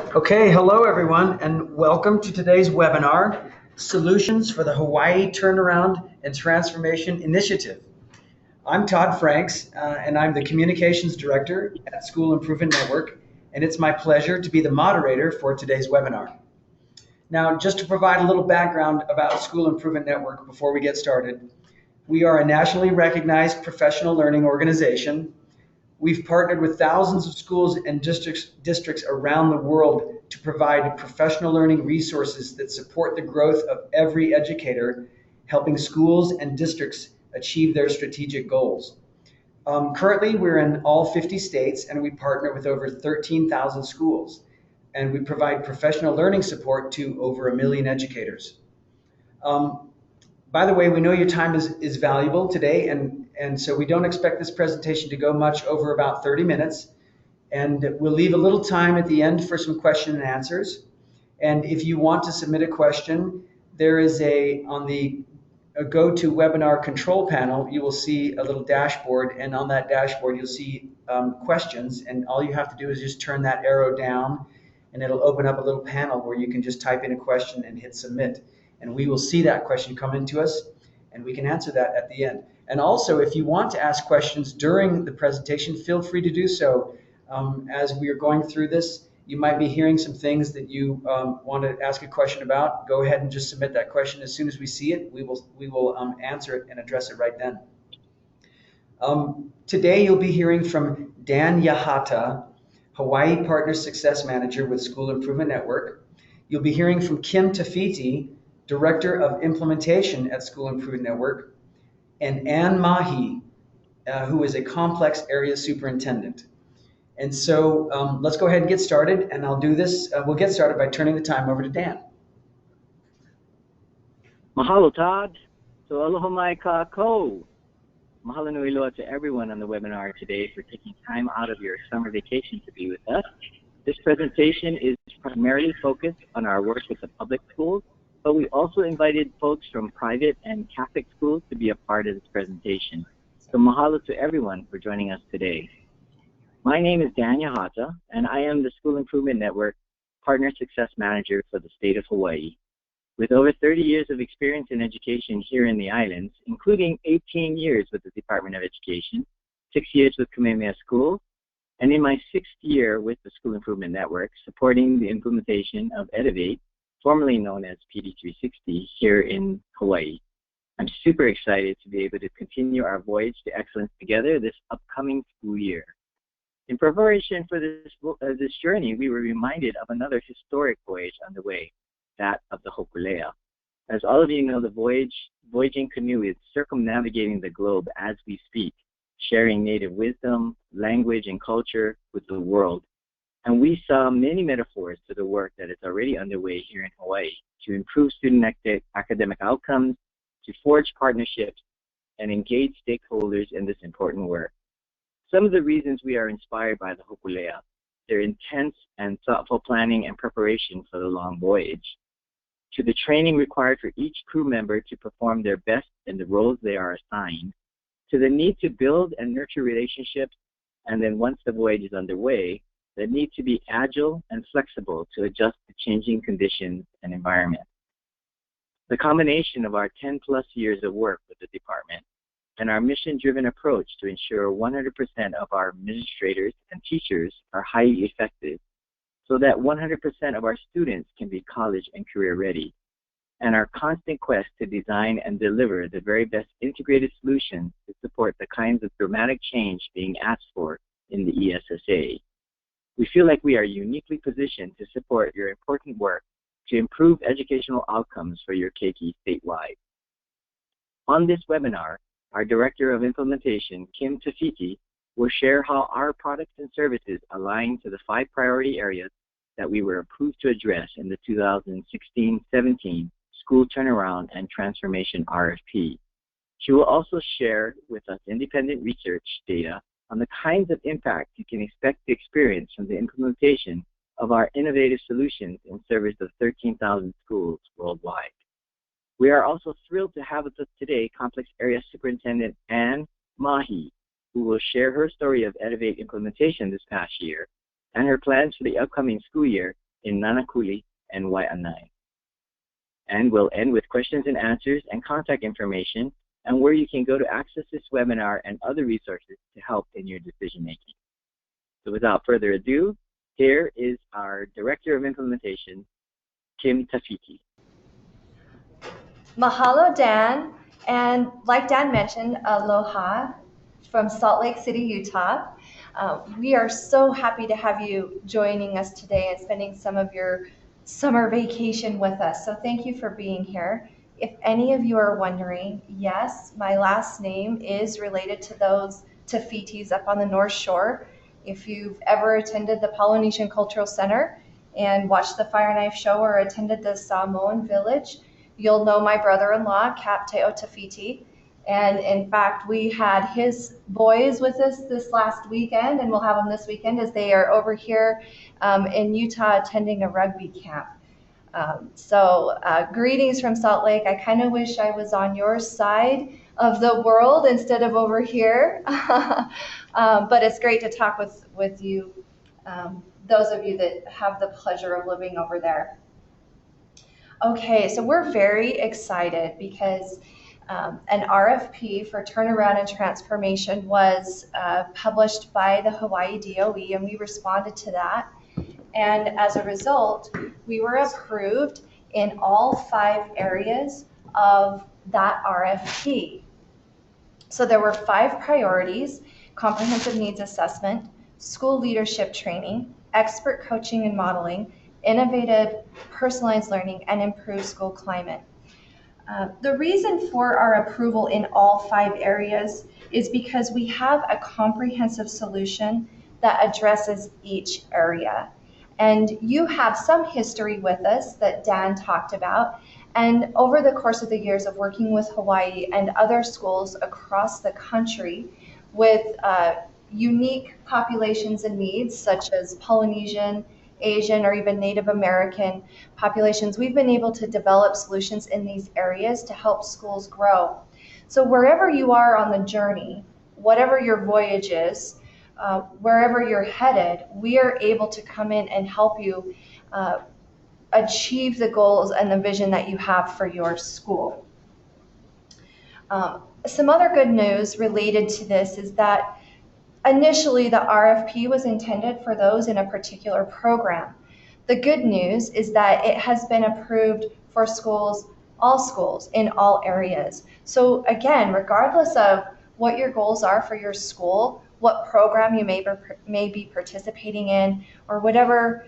Okay, hello everyone, and welcome to today's webinar, Solutions for the Hawaii Turnaround and Transformation Initiative. I'm Todd Franks, and I'm the Communications Director at School Improvement Network, and it's my pleasure to be the moderator for today's webinar. Now, just to provide a little background about School Improvement Network before we get started, we are a nationally recognized professional learning organization. We've partnered with thousands of schools and districts around the world to provide professional learning resources that support the growth of every educator, helping schools and districts achieve their strategic goals. Currently, we're in all 50 states and we partner with over 13,000 schools. And we provide professional learning support to over 1 million educators. By the way, we know your time is valuable today, and so we don't expect this presentation to go much over about 30 minutes. And we'll leave a little time at the end for some question and answers. And if you want to submit a question, there is on the GoToWebinar control panel, you will see a little dashboard, and on that dashboard you'll see questions, and all you have to do is just turn that arrow down, and it'll open up a little panel where you can just type in a question and hit submit. And we will see that question come into us, and we can answer that at the end. And also, if you want to ask questions during the presentation, feel free to do so. As we are going through this, you might be hearing some things that you want to ask a question about. Go ahead and just submit that question. As soon as we see it, we will answer it and address it right then. Today, you'll be hearing from Dan Yahata, Hawaii Partner Success Manager with School Improvement Network. You'll be hearing from Kim Tafiti, Director of Implementation at School Improvement Network, and Ann Mahi, who is a Complex Area Superintendent. And so let's go ahead and get started, and I'll do this. We'll get started by turning the time over to Dan. Mahalo, Todd. So aloha mai kākou. Mahalo nui loa to everyone on the webinar today for taking time out of your summer vacation to be with us. This presentation is primarily focused on our work with the public schools, but we also invited folks from private and Catholic schools to be a part of this presentation. So mahalo to everyone for joining us today. My name is Dan Yahata, and I am the School Improvement Network Partner Success Manager for the state of Hawaii. With over 30 years of experience in education here in the islands, including 18 years with the Department of Education, 6 years with Kamehameha School, and in my 6th year with the School Improvement Network, supporting the implementation of Edivate, formerly known as PD360, here in Hawaii. I'm super excited to be able to continue our voyage to excellence together this upcoming school year. In preparation for this journey, we were reminded of another historic voyage underway, that of the Hokulea. As all of you know, the voyaging canoe is circumnavigating the globe as we speak, sharing native wisdom, language, and culture with the world. And we saw many metaphors to the work that is already underway here in Hawaii to improve student academic outcomes, to forge partnerships, and engage stakeholders in this important work. Some of the reasons we are inspired by the Hokulea, their intense and thoughtful planning and preparation for the long voyage, to the training required for each crew member to perform their best in the roles they are assigned, to the need to build and nurture relationships, and then once the voyage is underway, the need to be agile and flexible to adjust to changing conditions and environment. The combination of our 10+ years of work with the department and our mission-driven approach to ensure 100% of our administrators and teachers are highly effective so that 100% of our students can be college and career ready, and our constant quest to design and deliver the very best integrated solutions to support the kinds of dramatic change being asked for in the ESSA. We feel like we are uniquely positioned to support your important work to improve educational outcomes for your keiki statewide. On this webinar, our Director of Implementation, Kim Tafiti, will share how our products and services align to the 5 priority areas that we were approved to address in the 2016-17 School Turnaround and Transformation RFP. She will also share with us independent research data on the kinds of impact you can expect to experience from the implementation of our innovative solutions in service of 13,000 schools worldwide. We are also thrilled to have with us today Complex Area Superintendent Ann Mahi, who will share her story of Edivate implementation this past year and her plans for the upcoming school year in Nanakuli and Waianae. And we'll end with questions and answers and contact information and where you can go to access this webinar and other resources to help in your decision making. So without further ado, here is our Director of Implementation, Kim Tafiti. Mahalo, Dan. And like Dan mentioned, aloha from Salt Lake City, Utah. We are so happy to have you joining us today and spending some of your summer vacation with us. So thank you for being here. If any of you are wondering, yes, my last name is related to those Tafitis up on the North Shore. If you've ever attended the Polynesian Cultural Center and watched the Fire Knife Show or attended the Samoan Village, you'll know my brother-in-law, Cap Teo Tafiti. And in fact, we had his boys with us this last weekend, and we'll have them this weekend as they are over here in Utah attending a rugby camp. So greetings from Salt Lake. I kind of wish I was on your side of the world instead of over here. But it's great to talk with you, those of you that have the pleasure of living over there. Okay, so we're very excited because an RFP for turnaround and transformation was published by the Hawaii DOE, and we responded to that. And as a result, we were approved in all 5 areas of that RFP. So there were 5 priorities: comprehensive needs assessment, school leadership training, expert coaching and modeling, innovative personalized learning, and improved school climate. The reason for our approval in all 5 areas is because we have a comprehensive solution that addresses each area. And you have some history with us that Dan talked about. And over the course of the years of working with Hawaii and other schools across the country with unique populations and needs, such as Polynesian, Asian, or even Native American populations, we've been able to develop solutions in these areas to help schools grow. So wherever you are on the journey, whatever your voyage is, wherever you're headed, we are able to come in and help you achieve the goals and the vision that you have for your school. Some other good news related to this is that initially, the RFP was intended for those in a particular program. The good news is that it has been approved for schools, all schools in all areas. So again, regardless of what your goals are for your school, what program you may be participating in, or whatever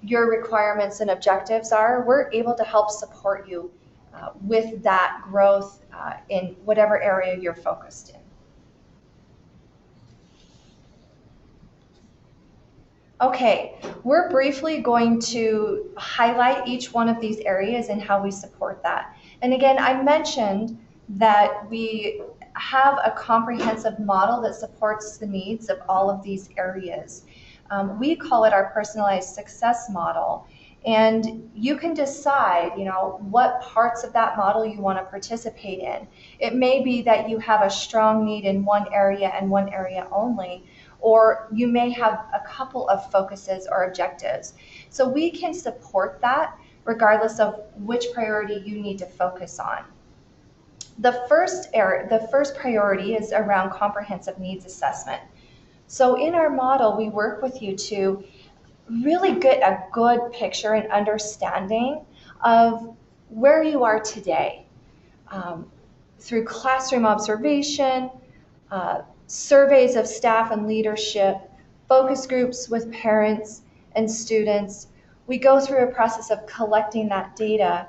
your requirements and objectives are, we're able to help support you with that growth in whatever area you're focused in. Okay, we're briefly going to highlight each one of these areas and how we support that. And again, I mentioned that we have a comprehensive model that supports the needs of all of these areas. We call it our personalized success model. And you can decide, what parts of that model you want to participate in. It may be that you have a strong need in one area and one area only, or you may have a couple of focuses or objectives. So we can support that regardless of which priority you need to focus on. The first priority is around comprehensive needs assessment. So in our model, we work with you to really get a good picture and understanding of where you are today through classroom observation, surveys of staff and leadership, focus groups with parents and students. We go through a process of collecting that data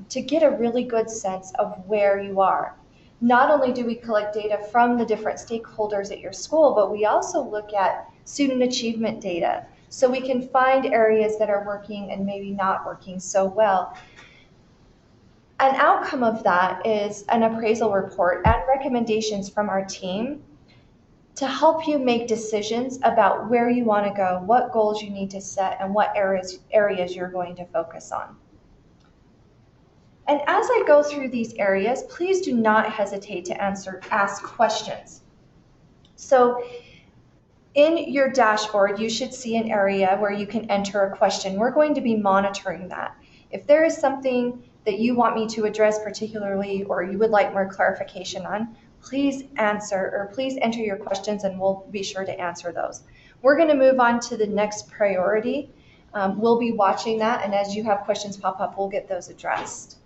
to get a really good sense of where you are. Not only do we collect data from the different stakeholders at your school, but we also look at student achievement data so we can find areas that are working and maybe not working so well. An outcome of that is an appraisal report and recommendations from our team to help you make decisions about where you want to go, what goals you need to set, and what areas you're going to focus on. And as I go through these areas, please do not hesitate to ask questions. So In your dashboard, you should see an area where you can enter a question. We're going to be monitoring that. If there is something that you want me to address particularly, or you would like more clarification on, please answer, or please enter your questions and we'll be sure to answer those. We're going to move on to the next priority. We'll be watching that, and as you have questions pop up, we'll get those addressed.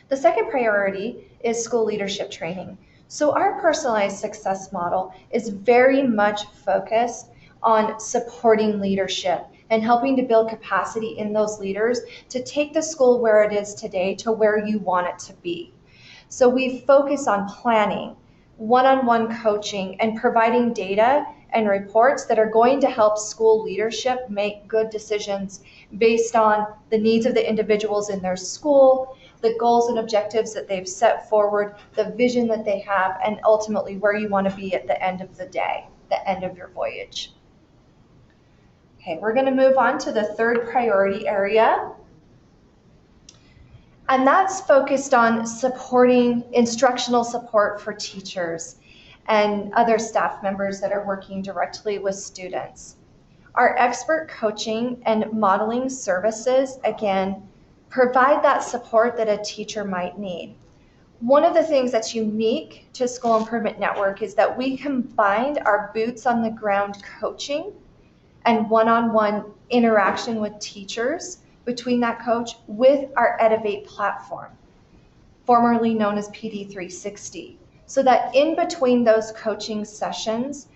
The second priority is school leadership training. So our personalized success model is very much focused on supporting leadership and helping to build capacity in those leaders to take the school where it is today to where you want it to be. So we focus on planning, one-on-one coaching, and providing data and reports that are going to help school leadership make good decisions based on the needs of the individuals in their school, the goals and objectives that they've set forward, the vision that they have, and ultimately where you want to be at the end of the day, the end of your voyage. Okay, we're going to move on to the third priority area, and that's focused on supporting instructional support for teachers and other staff members that are working directly with students. Our expert coaching and modeling services, again, provide that support that a teacher might need. One of the things that's unique to School Improvement Network is that we combined our boots on the ground coaching and one-on-one interaction with teachers between that coach with our Edivate platform, formerly known as PD360, so that in between those coaching sessions,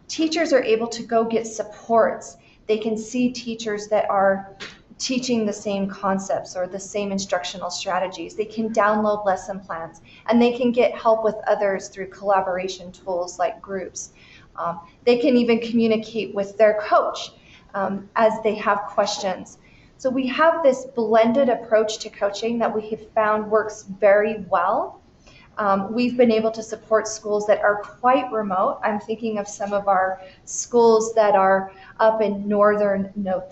teachers are able to go get supports. They can see teachers that are teaching the same concepts or the same instructional strategies. They can download lesson plans, and they can get help with others through collaboration tools like groups. They can even communicate with their coach as they have questions. So we have this blended approach to coaching that we have found works very well. We've been able to support schools that are quite remote. I'm thinking of some of our schools that are up in northern North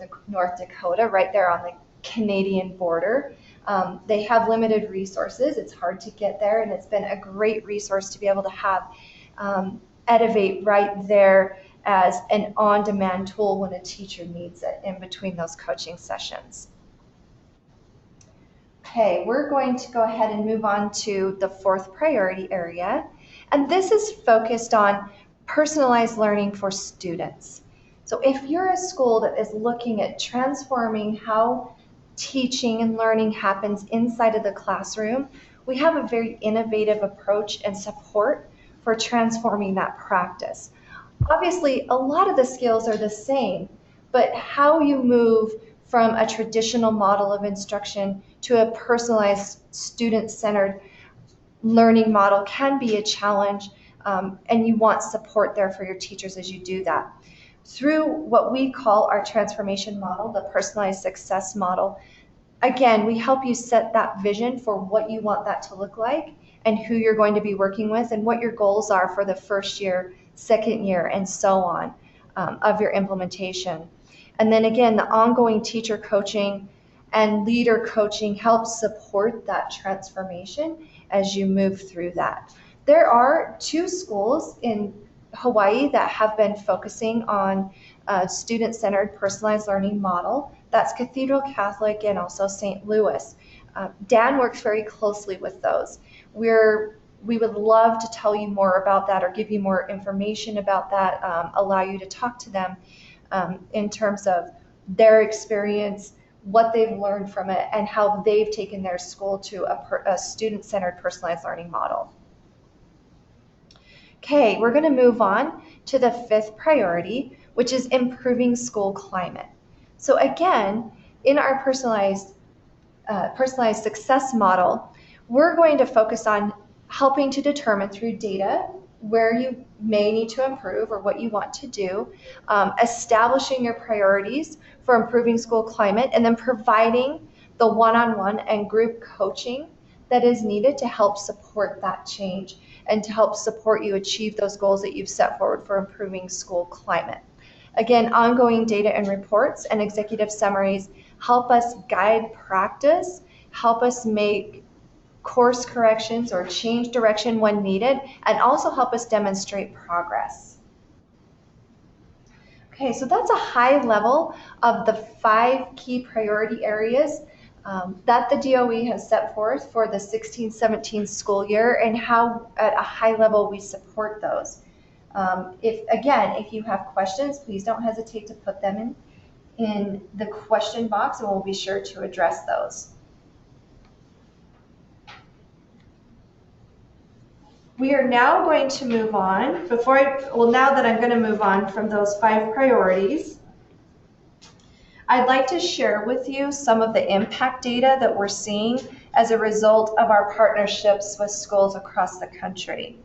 Dakota, right there on the Canadian border. They have limited resources. It's hard to get there, and it's been a great resource to be able to have Edivate right there as an on-demand tool when a teacher needs it in between those coaching sessions. Okay, we're going to go ahead and move on to the fourth priority area, and this is focused on personalized learning for students. So if you're a school that is looking at transforming how teaching and learning happens inside of the classroom, we have a very innovative approach and support for transforming that practice. Obviously, a lot of the skills are the same, but how you move from a traditional model of instruction to a personalized, student-centered learning model can be a challenge, and you want support there for your teachers as you do that. Through what we call our transformation model, the personalized success model, again, we help you set that vision for what you want that to look like and who you're going to be working with and what your goals are for the first year, second year, and so on of your implementation. And then again, the ongoing teacher coaching and leader coaching helps support that transformation as you move through that. There are 2 schools in Hawaii that have been focusing on a student-centered personalized learning model. That's Cathedral Catholic and also St. Louis. Dan works very closely with those. We would love to tell you more about that or give you more information about that, allow you to talk to them in terms of their experience, what they've learned from it, and how they've taken their school to a student-centered personalized learning model. Okay, we're going to move on to the 5th priority, which is improving school climate. So again, in our personalized success model, we're going to focus on helping to determine through data where you may need to improve or what you want to do, establishing your priorities for improving school climate, and then providing the one-on-one and group coaching that is needed to help support that change and to help support you achieve those goals that you've set forward for improving school climate. Again, ongoing data and reports and executive summaries help us guide practice, help us make course corrections or change direction when needed, and also help us demonstrate progress. Okay, so that's a high level of the 5 key priority areas that the DOE has set forth for the 16-17 school year, and how at a high level we support those. If you have questions, please don't hesitate to put them in the question box, and we'll be sure to address those. We are now going to move on. Now that I'm going to move on from those 5 priorities, I'd like to share with you some of the impact data that we're seeing as a result of our partnerships with schools across the country.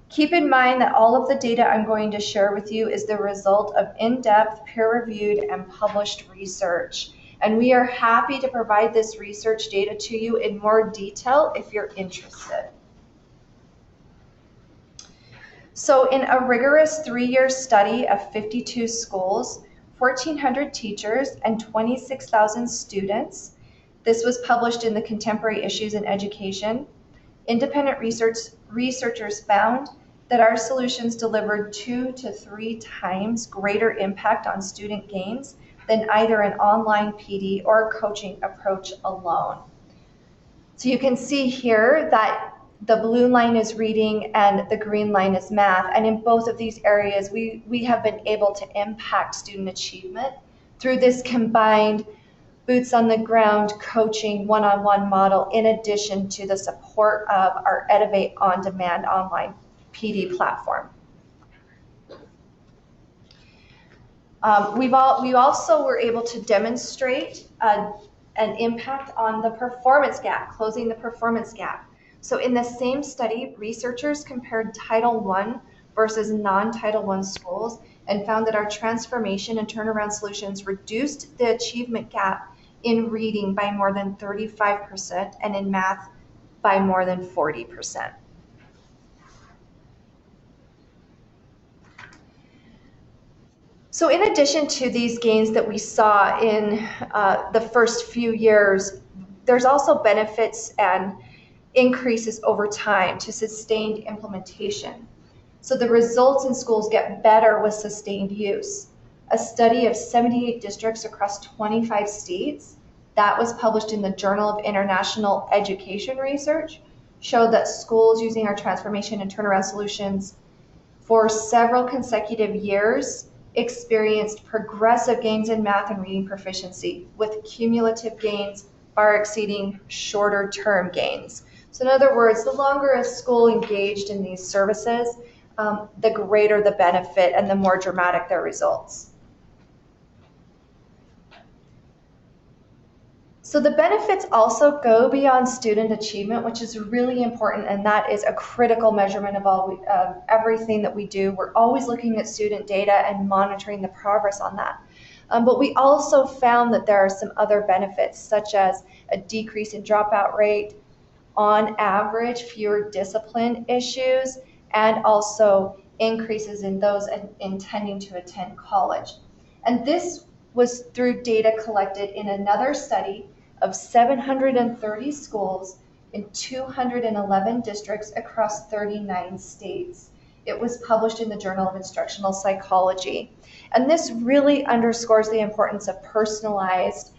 Keep in mind that all of the data I'm going to share with you is the result of in-depth, peer-reviewed, and published research. And we are happy to provide this research data to you in more detail if you're interested. So in a rigorous 3-year study of 52 schools, 1,400 teachers, and 26,000 students, this was published in the Contemporary Issues in Education, independent researchers found that our solutions delivered 2 to 3 times greater impact on student gains than either an online PD or coaching approach alone. So you can see here that the blue line is reading and the green line is math. And in both of these areas, we have been able to impact student achievement through this combined boots on the ground coaching one-on-one model, in addition to the support of our Edivate on-demand online PD platform. We also were able to demonstrate an impact on the performance gap, closing the performance gap. So in the same study, researchers compared Title I versus non-Title I schools and found that our transformation and turnaround solutions reduced the achievement gap in reading by more than 35% and in math by more than 40%. So in addition to these gains that we saw in the first few years, there's also benefits and increases over time to sustained implementation. So the results in schools get better with sustained use. A study of 78 districts across 25 states that was published in the Journal of International Education Research showed that schools using our transformation and turnaround solutions for several consecutive years experienced progressive gains in math and reading proficiency, with cumulative gains far exceeding shorter term gains. So in other words, the longer a school engaged in these services, the greater the benefit and the more dramatic their results. So the benefits also go beyond student achievement, which is really important, and that is a critical measurement of everything that we do. We're always looking at student data and monitoring the progress on that. But we also found that there are some other benefits, such as a decrease in dropout rate, on average, fewer discipline issues, and also increases in those intending to attend college. And this was through data collected in another study of 730 schools in 211 districts across 39 states. It was published in the Journal of Instructional Psychology. And this really underscores the importance of personalized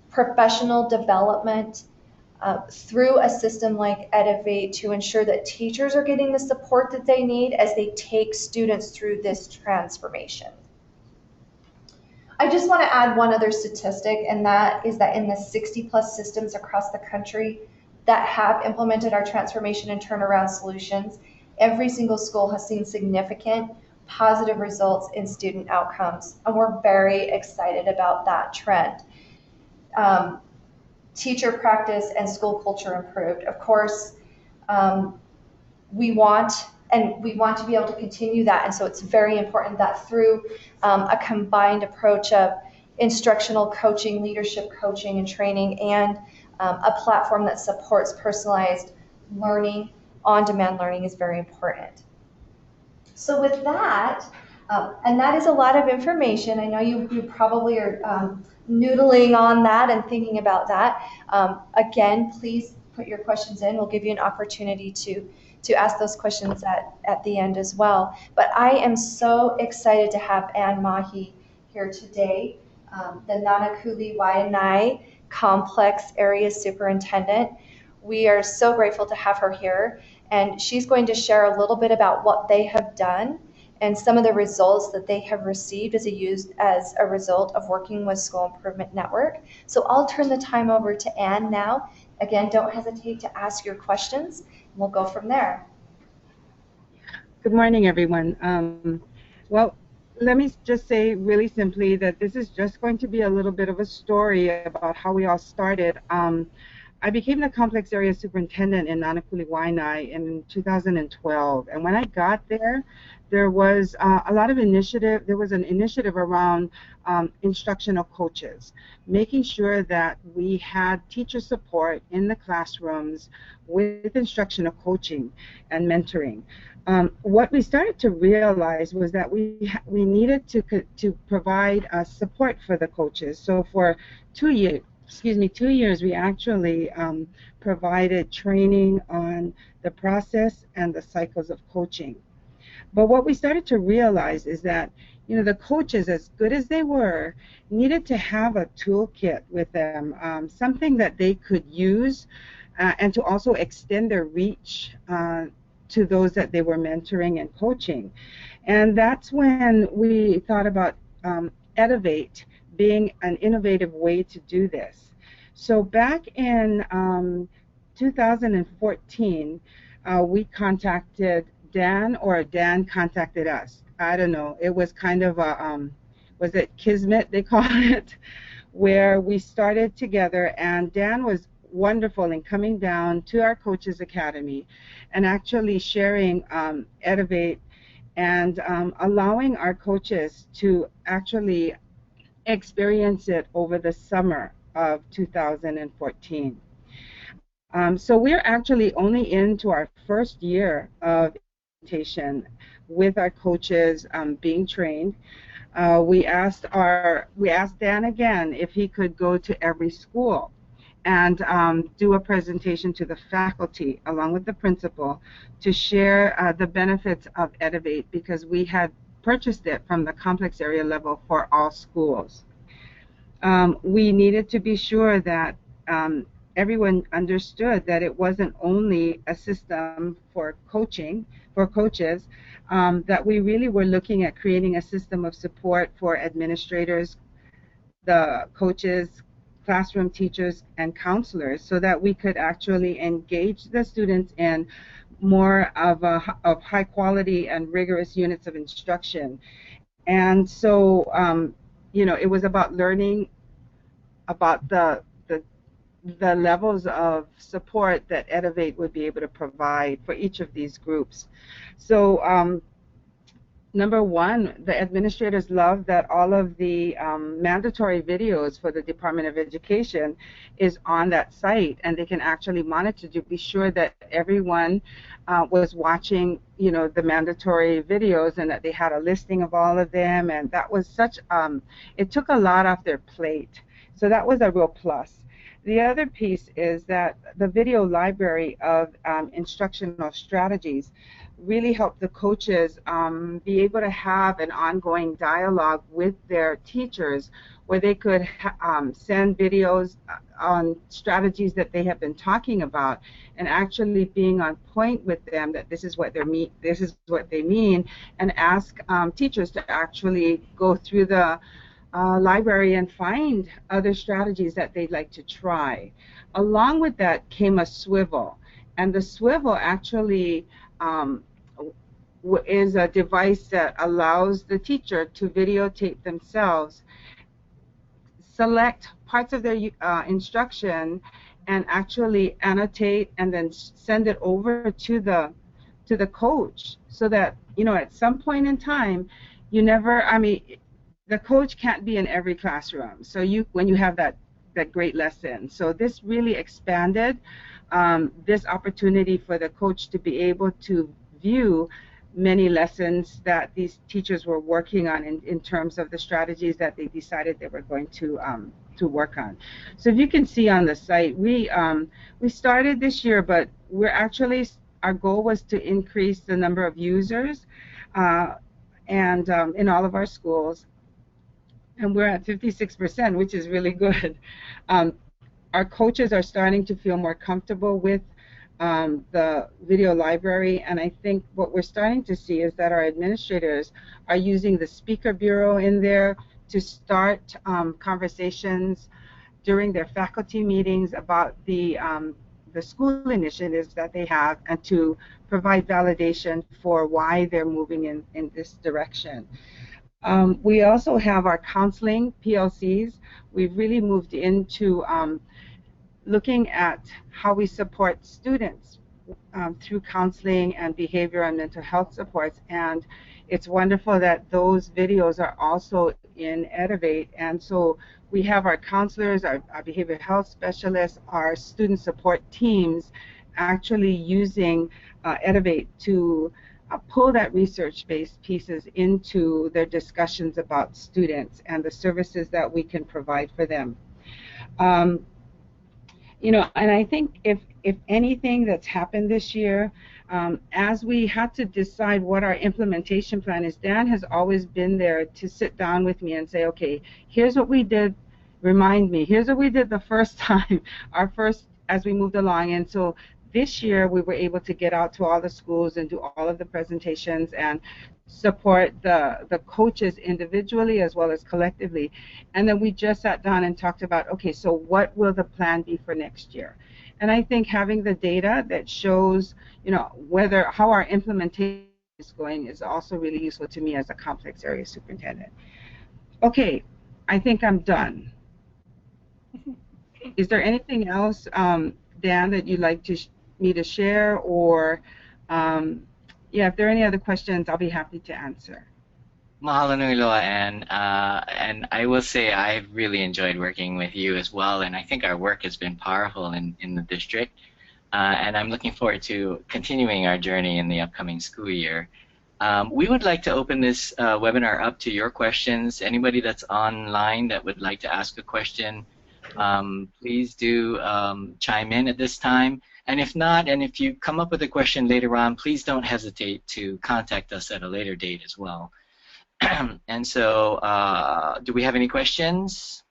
professional development through a system like Edivate to ensure that teachers are getting the support that they need as they take students through this transformation. I just want to add one other statistic, and that is that in the 60+ systems across the country that have implemented our transformation and turnaround solutions, every single school has seen significant positive results in student outcomes, and we're very excited about that trend. Teacher practice and school culture improved. Of course, we want to be able to continue that, and so it's very important that through a combined approach of instructional coaching, leadership coaching and training, and a platform that supports personalized learning, on-demand learning is very important. So with that, and that is a lot of information. I know you probably are noodling on that and thinking about that. Again, please put your questions in. We'll give you an opportunity to ask those questions at the end as well. But I am so excited to have Ann Mahi here today, the Nanakuli Waianae Complex Area Superintendent. We are so grateful to have her here, and she's going to share a little bit about what they have done and some of the results that they have received as a result of working with School Improvement Network. So I'll turn the time over to Anne now. Again, don't hesitate to ask your questions, and we'll go from there. Good morning, everyone. Well, let me just say really simply that this is just going to be a little bit of a story about how we all started. I became the complex area superintendent in Nanakuli Waianae in 2012, and when I got there, there was a lot of initiative. There was an initiative around instructional coaches, making sure that we had teacher support in the classrooms with instructional coaching and mentoring. What we started to realize was that we needed to provide support for the coaches. So for 2 years, we actually provided training on the process and the cycles of coaching. But what we started to realize is that, the coaches, as good as they were, needed to have a toolkit with them, something that they could use and to also extend their reach to those that they were mentoring and coaching. And that's when we thought about Edivate being an innovative way to do this. So back in 2014, we contacted Dan, or Dan contacted us. I don't know. It was kind of a, was it Kismet, they call it, where we started together, and Dan was wonderful in coming down to our Coaches Academy and actually sharing Edivate and allowing our coaches to actually experience it over the summer of 2014. So we're actually only into our first year of implementation with our coaches being trained. We asked Dan again if he could go to every school and do a presentation to the faculty along with the principal to share the benefits of Edivate, because we had purchased it from the complex area level for all schools. We needed to be sure that everyone understood that it wasn't only a system for coaching, for coaches, that we really were looking at creating a system of support for administrators, the coaches, classroom teachers, and counselors, so that we could actually engage the students in more of high quality and rigorous units of instruction. And so, it was about learning about the levels of support that Edivate would be able to provide for each of these groups. So number one, the administrators love that all of the mandatory videos for the Department of Education is on that site, and they can actually monitor to be sure that everyone was watching, the mandatory videos, and that they had a listing of all of them, and that was such, it took a lot off their plate. So that was a real plus. The other piece is that the video library of instructional strategies really helped the coaches be able to have an ongoing dialogue with their teachers, where they could send videos on strategies that they have been talking about, and actually being on point with them that this is what they mean, and ask teachers to actually go through the library and find other strategies that they'd like to try. Along with that came a swivel, and the swivel actually is a device that allows the teacher to videotape themselves, select parts of their instruction, and actually annotate and then send it over to the coach, so that at some point in time, the coach can't be in every classroom. So when you have that great lesson. So this really expanded this opportunity for the coach to be able to view many lessons that these teachers were working on in terms of the strategies that they decided they were going to work on. So if you can see on the site, we started this year, but our goal was to increase the number of users and in all of our schools. and we're at 56%, which is really good. Our coaches are starting to feel more comfortable with the video library, and I think what we're starting to see is that our administrators are using the speaker bureau in there to start conversations during their faculty meetings about the school initiatives that they have, and to provide validation for why they're moving in this direction. We also have our counseling PLCs. We've really moved into looking at how we support students through counseling and behavior and mental health supports, and it's wonderful that those videos are also in Edivate. And so we have our counselors, our behavioral health specialists, our student support teams actually using Edivate to pull that research-based pieces into their discussions about students and the services that we can provide for them. You know, and I think if anything that's happened this year, as we had to decide what our implementation plan is, Dan has always been there to sit down with me and say, okay, here's what we did, remind me, here's what we did the first time, as we moved along. And so this year we were able to get out to all the schools and do all of the presentations and support the coaches individually as well as collectively. And then we just sat down and talked about, okay, so what will the plan be for next year? And I think having the data that shows, you know, how our implementation is going is also really useful to me as a complex area superintendent. Okay, I think I'm done. Is there anything else, Dan, that you'd like me to share, or yeah, if there are any other questions, I'll be happy to answer. Mahalo nui loa, and I will say I've really enjoyed working with you as well, and I think our work has been powerful in the district, and I'm looking forward to continuing our journey in the upcoming school year. We would like to open this webinar up to your questions. Anybody that's online that would like to ask a question, please do chime in at this time. And if not, and if you come up with a question later on, please don't hesitate to contact us at a later date as well. And so, do we have any questions?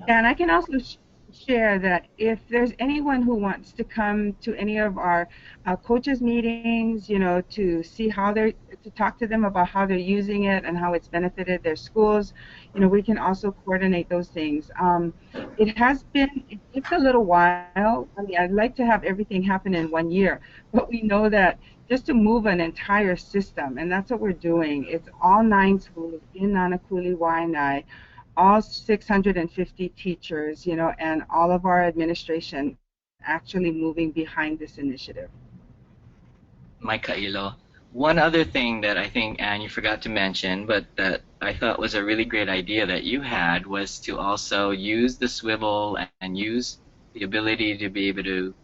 And I can also share that if there's anyone who wants to come to any of our coaches meetings, you know, to see how to talk to them about how they're using it and how it's benefited their schools, you know, we can also coordinate those things. It takes a little while. I mean, I'd like to have everything happen in 1 year, but we know that just to move an entire system, and that's what we're doing. It's all 9 schools in Nanakuli Waianae, all 650 teachers, you know, and all of our administration actually moving behind this initiative. Mai Kailo. One other thing that I think, Anne, you forgot to mention, but that I thought was a really great idea that you had, was to also use the swivel and use the ability to be able to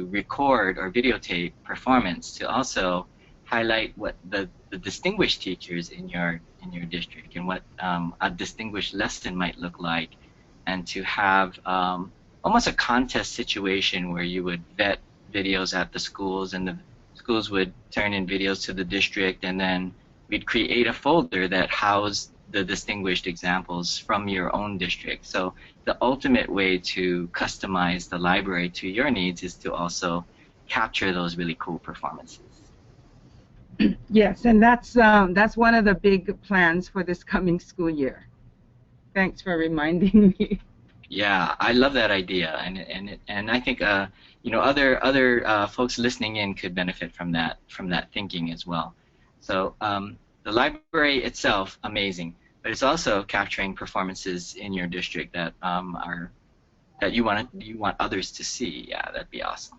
record or videotape performance, to also highlight what the distinguished teachers in your district and what a distinguished lesson might look like, and to have almost a contest situation where you would vet videos at the schools, and the schools would turn in videos to the district, and then we'd create a folder that housed the distinguished examples from your own district. So the ultimate way to customize the library to your needs is to also capture those really cool performances. Yes, and that's one of the big plans for this coming school year. Thanks for reminding me. Yeah, I love that idea, and I think you know, other folks listening in could benefit from that thinking as well. So the library itself, amazing, but it's also capturing performances in your district that that you want others to see. Yeah, that'd be awesome.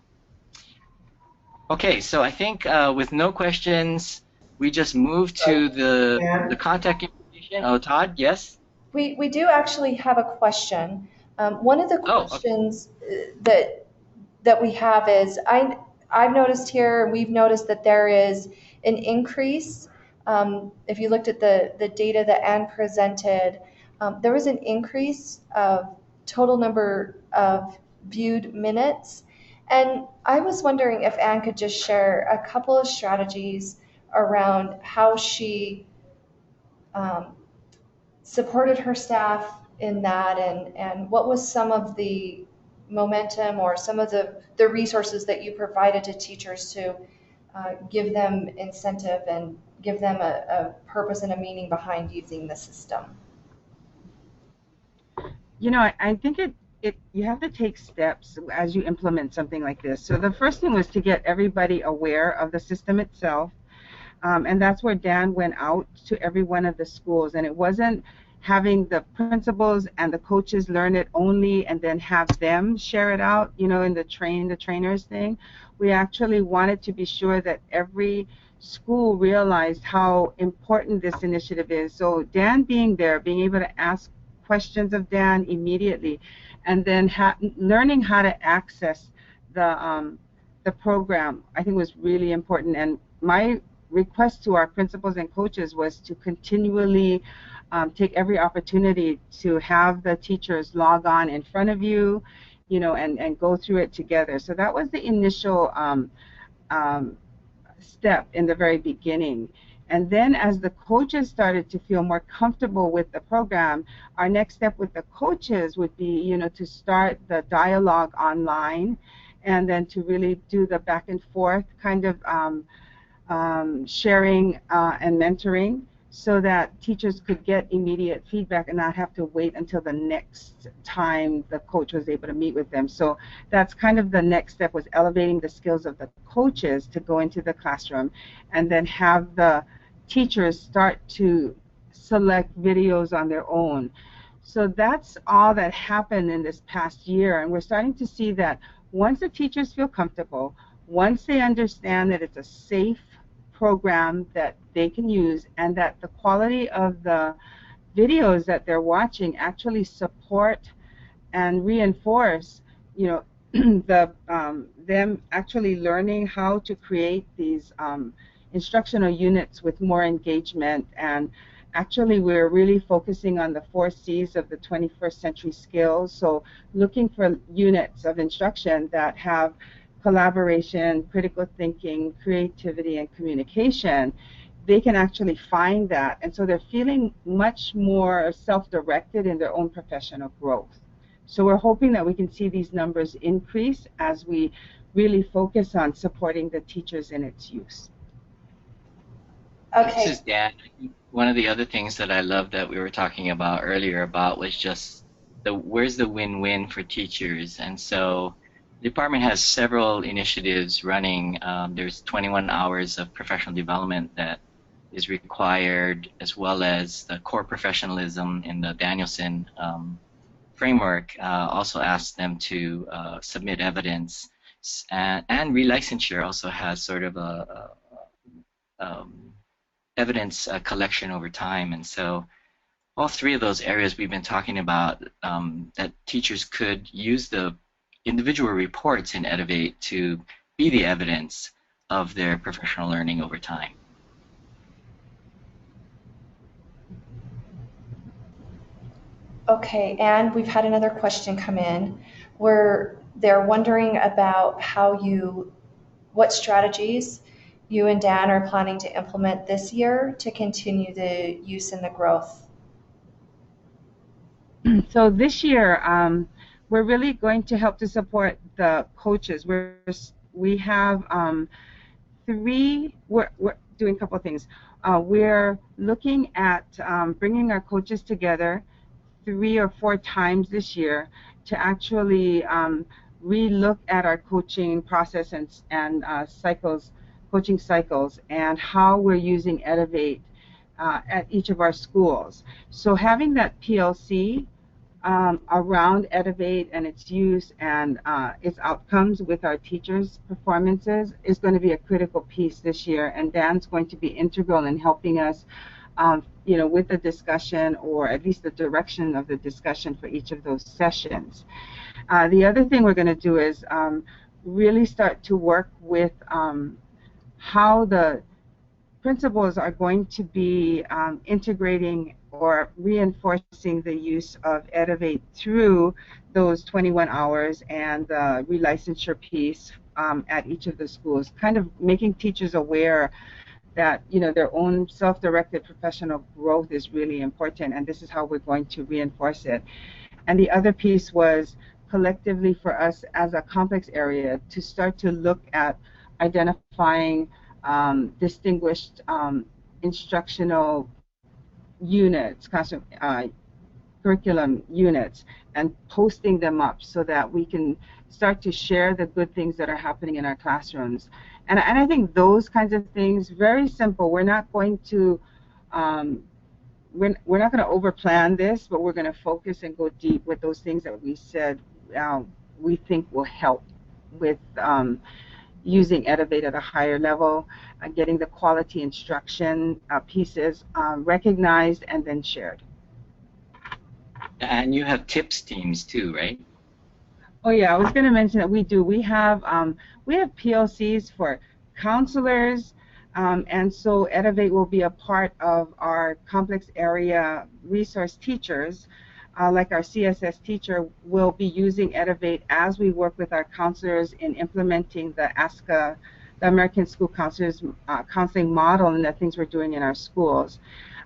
Okay, so I think with no questions, we just move to the contact information. Oh, Todd, yes? We do actually have a question. One of the questions that we have is, I've noticed here, we've noticed that there is an increase. If you looked at the data that Anne presented, there was an increase of total number of viewed minutes. And I was wondering if Anne could just share a couple of strategies around how she supported her staff in that, and what was some of the momentum or some of the resources that you provided to teachers to give them incentive and give them a purpose and a meaning behind using the system? You know, I think you have to take steps as you implement something like this. So the first thing was to get everybody aware of the system itself. And that's where Dan went out to every one of the schools. And it wasn't having the principals and the coaches learn it only and then have them share it out, you know, in the trainers thing. We actually wanted to be sure that every school realized how important this initiative is. So Dan being there, being able to ask questions of Dan immediately, and then learning how to access the program, I think was really important. And my request to our principals and coaches was to continually take every opportunity to have the teachers log on in front of you, you know, and go through it together. So that was the initial step in the very beginning. And then as the coaches started to feel more comfortable with the program, our next step with the coaches would be, you know, to start the dialogue online, and then to really do the back and forth kind of sharing and mentoring, so that teachers could get immediate feedback and not have to wait until the next time the coach was able to meet with them. So that's kind of the next step, was elevating the skills of the coaches to go into the classroom, and then have the teachers start to select videos on their own. So that's all that happened in this past year, and we're starting to see that once the teachers feel comfortable, once they understand that it's a safe program that they can use, and that the quality of the videos that they're watching actually support and reinforce, you know, them actually learning how to create these instructional units with more engagement. And actually we're really focusing on the 4 C's of the 21st century skills. So looking for units of instruction that have collaboration, critical thinking, creativity, and communication. They can actually find that, and so they're feeling much more self-directed in their own professional growth. So we're hoping that we can see these numbers increase as we really focus on supporting the teachers in its use. Okay. This is Dan. One of the other things that I love that we were talking about earlier about was just where's the win-win for teachers. And so the department has several initiatives running. There's 21 hours of professional development that is required, as well as the core professionalism in the Danielson framework also asks them to submit evidence. And relicensure also has sort of a evidence collection over time. And so all 3 of those areas we've been talking about, that teachers could use the individual reports in Edivate to be the evidence of their professional learning over time. Okay, and we've had another question come in where they're wondering about what strategies you and Dan are planning to implement this year to continue the use and the growth. So this year, we're really going to help to support the coaches. We have 3. We're doing a couple of things. We're looking at bringing our coaches together 3 or 4 times this year to actually re-look at our coaching process and coaching cycles, and how we're using Edivate at each of our schools. So having that PLC around Edivate and its use and its outcomes with our teachers' performances is going to be a critical piece this year, and Dan's going to be integral in helping us you know, with the discussion, or at least the direction of the discussion for each of those sessions. The other thing we're going to do is really start to work with how the principals are going to be integrating or reinforcing the use of Edivate through those 21 hours and the relicensure piece at each of the schools, kind of making teachers aware that their own self-directed professional growth is really important, and this is how we're going to reinforce it. And the other piece was collectively for us as a complex area to start to look at identifying distinguished instructional units, curriculum units, and posting them up so that we can start to share the good things that are happening in our classrooms. And I think those kinds of things, very simple. We're not going to we're not going to overplan this, but we're going to focus and go deep with those things that we said we think will help with using Edivate at a higher level, getting the quality instruction pieces recognized and then shared. And you have tips teams too, right? Oh yeah, I was going to mention that we do. We have PLCs for counselors, and so Edivate will be a part of our complex area resource teachers. Like our CSS teacher will be using Edivate as we work with our counselors in implementing the ASCA, the American School Counselors Counseling Model, and the things we're doing in our schools.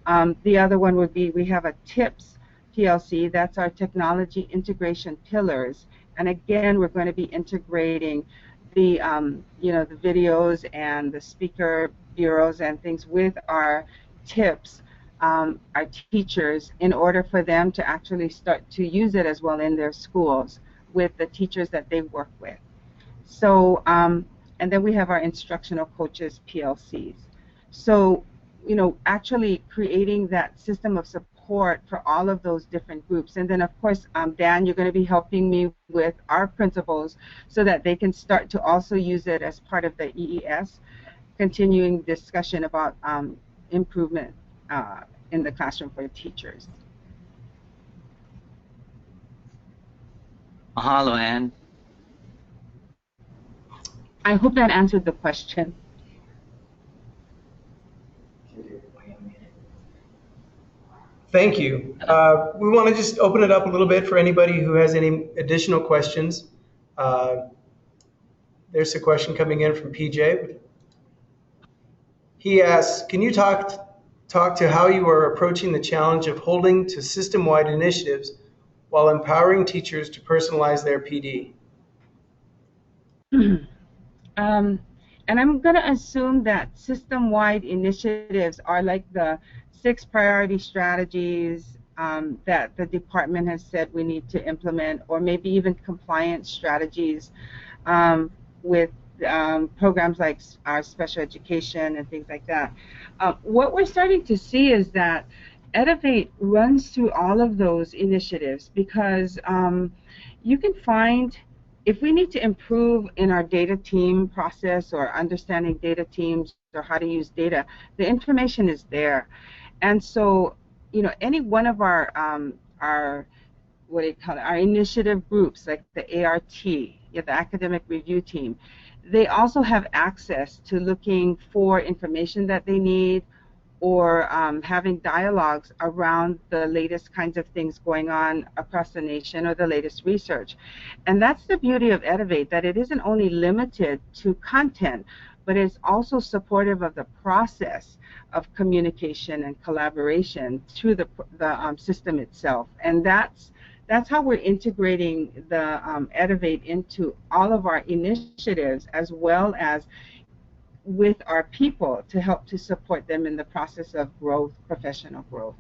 The other one would be we have a TIPS PLC. That's our technology integration pillars. And again, we're going to be integrating the the videos and the speaker bureaus and things with our TIPS, our teachers, in order for them to actually start to use it as well in their schools with the teachers that they work with. So, and then we have our instructional coaches PLCs. So, actually creating that system of support for all of those different groups. And then, of course, Dan, you're going to be helping me with our principals so that they can start to also use it as part of the EES, continuing discussion about improvement in the classroom for teachers. Mahalo, Ann. I hope that answered the question. Thank you. We want to just open it up a little bit for anybody who has any additional questions. There's a question coming in from PJ. He asks, can you talk to how you are approaching the challenge of holding to system-wide initiatives while empowering teachers to personalize their PD? And I'm going to assume that system-wide initiatives are like the 6 priority strategies that the department has said we need to implement, or maybe even compliance strategies with programs like our special education and things like that. What we're starting to see is that Edivate runs through all of those initiatives because you can find, if we need to improve in our data team process or understanding data teams or how to use data, the information is there. And so, any one of our what do you call it, our initiative groups, like the ART, the academic review team, they also have access to looking for information that they need, or having dialogues around the latest kinds of things going on across the nation or the latest research. And that's the beauty of Edivate, that it isn't only limited to content, but it's also supportive of the process of communication and collaboration through the system itself. And that's how we're integrating the Edivate into all of our initiatives, as well as with our people to help to support them in the process of growth, professional growth.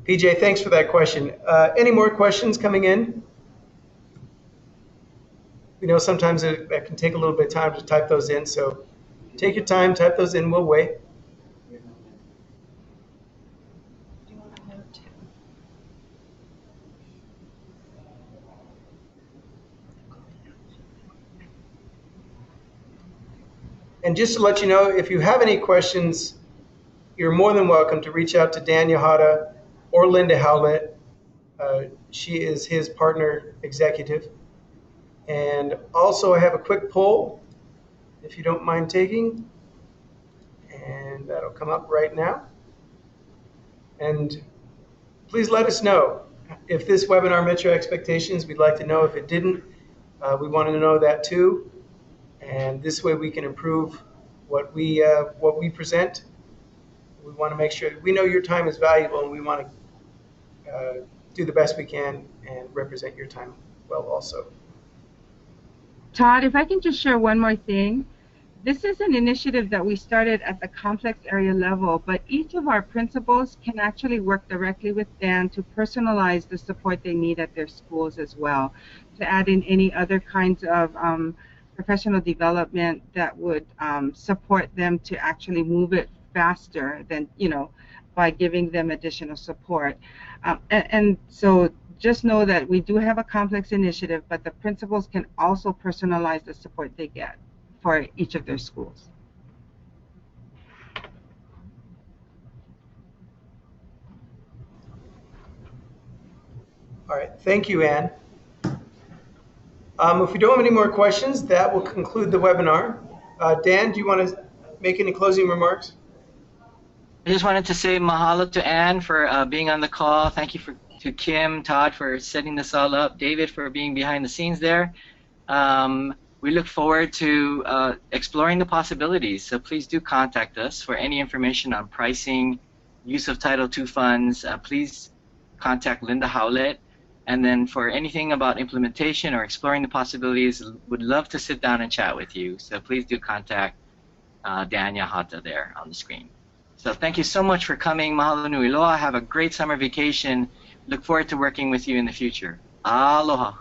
PJ, thanks for that question. Any more questions coming in? Sometimes it can take a little bit of time to type those in, so take your time, type those in, we'll wait. And just to let you know, if you have any questions, you're more than welcome to reach out to Dan Yahata or Linda Howlett. She is his partner executive. And also I have a quick poll, if you don't mind taking. And that'll come up right now. And please let us know If this webinar met your expectations, we'd like to know. If it didn't, we want to know that too. And this way we can improve what we present. We want to make sure we know your time is valuable, and we want to do the best we can and represent your time well also. Todd, if I can just share one more thing. This is an initiative that we started at the complex area level, but each of our principals can actually work directly with Dan to personalize the support they need at their schools as well, to add in any other kinds of professional development that would support them to actually move it faster than, by giving them additional support. And so just know that we do have a complex initiative, but the principals can also personalize the support they get for each of their schools. All right, thank you, Ann. If we don't have any more questions, that will conclude the webinar. Dan, do you want to make any closing remarks? I just wanted to say mahalo to Ann for being on the call. Thank you to Kim, Todd for setting this all up, David for being behind the scenes there. We look forward to exploring the possibilities, so please do contact us for any information on pricing, use of Title II funds. Please contact Linda Howlett. And then for anything about implementation or exploring the possibilities, would love to sit down and chat with you. So please do contact Dan Yahata there on the screen. So thank you so much for coming. Mahalo nui loa. Have a great summer vacation. Look forward to working with you in the future. Aloha.